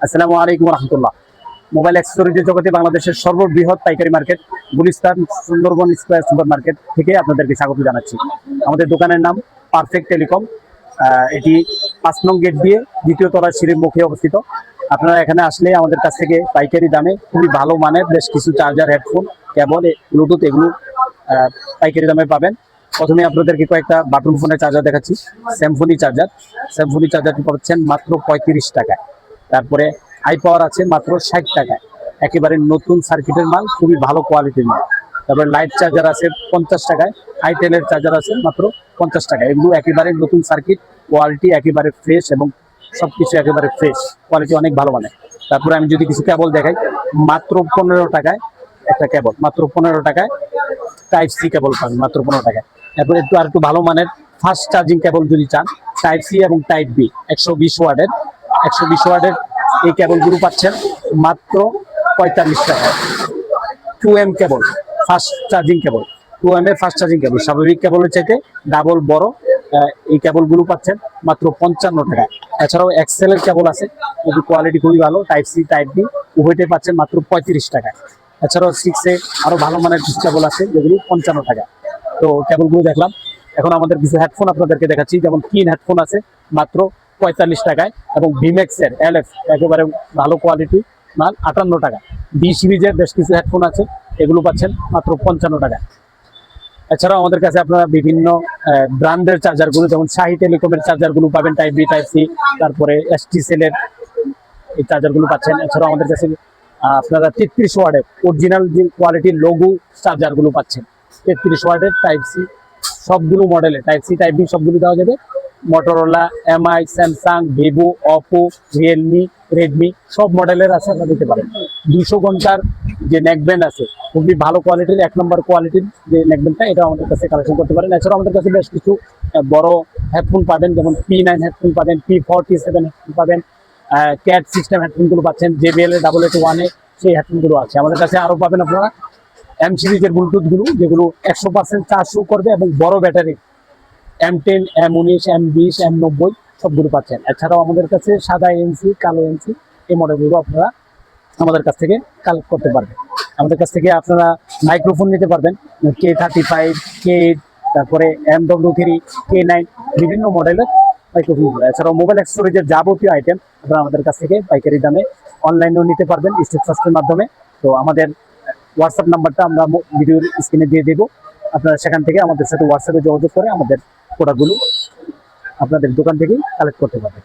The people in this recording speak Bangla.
আসসালামু আলাইকুম রহমতুল্লাহ। মোবাইল অ্যাক্সেসরিজের জগতে বাংলাদেশের সর্ববৃহৎ পাইকারি market Gulistan Sundarban square super market থেকে আপনাদেরকে স্বাগত জানাচ্ছি। আমাদের দোকানের নাম পারফেক্ট টেলিকম। এটি 5 নং গেট দিয়ে দ্বিতীয় তলার সিঁড়ির মুখে অবস্থিত। আপনারা এখানে আসলে আমাদের কাছ থেকে পাইকারি দামে খুবই ভালো মানের বেশ কিছু চার্জার, হেডফোন, কেবল, ব্লুটুথ এগুলো পাইকারি দামে পাবেন। প্রথমে আপনাদেরকে কয়েকটা বাটন ফোনের চার্জার দেখাচ্ছি। স্যামসুনি চার্জারটি পাচ্ছেন মাত্র 35 টাকায়। তারপরে হাই পাওয়ার আছে মাত্র 60 টাকায়, একেবারে নতুন সার্কিটের মাল, খুবই ভালো কোয়ালিটির মাল। তারপরে লাইট চার্জার আছে 50 টাকায়, হাইটেলের চার্জার আছে মাত্র 50 টাকায়। এগুলো একেবারে নতুন সার্কিট, কোয়ালিটি একেবারে ফ্রেশ এবং সবকিছু একেবারে ফ্রেশ, কোয়ালিটি অনেক ভালো মানে। তারপরে আমি যদি কিছু কেবল দেখাই, মাত্র 15 টাকায় একটা কেবল, মাত্র 15 টাকায় টাইপ সি কেবল পাবেন মাত্র 15 টাকায়। তারপরে একটু ভালো মানের ফাস্ট চার্জিং কেবল যদি চান, টাইপ সি এবং টাইপ বি 120 ওয়াটের এই কেবলগুলো পাচ্ছেন মাত্র 45 টাকায়। 2M কেবল, ফাস্ট চার্জিং কেবল, 2M এর ফাস্ট চার্জিং কেবল, স্বাভাবিক কেবলের চাইতে ডাবল বড় এই কেবলগুলো পাচ্ছেন মাত্র 55 টাকায়। এছাড়াও এক্সেলের কেবল আছে, যদি কোয়ালিটি খুবই ভালো, টাইপ সি টাইপ বি উভয়টাই পাচ্ছেন মাত্র 35 টাকায়। এছাড়াও 6 আরো ভালো মানের কিছু কেবল আছে যেগুলো 55 টাকা। তো কেবলগুলো দেখলাম। এখন আমাদের কিছু হেডফোন আপনাদেরকে দেখাচ্ছি, যেমন কিন হেডফোন আছে মাত্র 45 টাকায়, এবং ভিমেক্স এর LF একেবারে ভালো কোয়ালিটি মাল 58 টাকা। বি সিরিজের বেশ কিছু হেডফোন আছে, এগুলো পাচ্ছেন মাত্র 55 টাকায়। এছাড়াও আমাদের কাছে আপনারা বিভিন্ন ব্র্যান্ডের চার্জারগুলো, যেমন শাহি টেলিকমের চার্জারগুলো পাবেন, টাইপ বি টাইপ সি, তারপরে STCell এর এই চার্জারগুলো পাচ্ছেন। এছাড়াও আমাদের কাছে আপনারা 33 ওয়াটের অরিজিনাল যে কোয়ালিটির লঘু চার্জারগুলো পাচ্ছেন। 33 ওয়াটের টাইপ সি সবগুলো মডেলে, টাইপ সি টাইপ বি সবগুলো দেওয়া যাবে। Motorola, MI, Samsung, Vivo, Oppo, Realme, Redmi সব মডেলের আছে, আপনারা দিতে পারেন। 200 ঘন্টার যে নেকব্যান্ড আছে, খুবই ভালো কোয়ালিটির, 1 নম্বর কোয়ালিটির যে নেকব্যান্ডটা, এটা আমাদের কাছে কালেকশন করতে পারেন। এছাড়াও আমাদের কাছে বেশ কিছু বড় হেডফোন পাবেন, যেমন P9 হেডফোন পাবেন, P47 হেডফোন পাবেন, ক্যাট সিস্টেম হেডফোনগুলো পাচ্ছেন, JBL এর 881 সেই হেডফোনগুলো আছে আমাদের কাছে। আরও পাবেন আপনারা M সিরিজের ব্লুটুথগুলো, যেগুলো 100% চার্জ শো করবে এবং বড় battery, M10, M19, M20, M90 সবগুলো পাচ্ছেন। এছাড়াও আমাদের কাছে সাদা এনসি, কালো এনসি এই মডেলগুলো আপনারা আমাদের কাছ থেকে কালেক্ট করতে পারবেন। আমাদের কাছ থেকে আপনারা মাইক্রোফোন নিতে পারবেন, K35, K8, তারপরে MW3, K9 বিভিন্ন মডেলের মাইক্রোফোনগুলো। এছাড়াও মোবাইল অ্যাক্সেসরিজের যাবতীয় আইটেম আপনারা আমাদের কাছ থেকে পাইকারি দামে অনলাইনেও নিতে পারবেন স্টেট ফাস্টের মাধ্যমে। তো আমাদের হোয়াটসঅ্যাপ নাম্বারটা আমরা ভিডিওর স্ক্রিনে দিয়ে দেবো, আপনারা সেখান থেকে আমাদের সাথে হোয়াটসঅ্যাপে যোগাযোগ করে আমাদের প্রোডাক্টগুলো আপনাদের দোকান থেকেই কালেক্ট করতে পারবেন।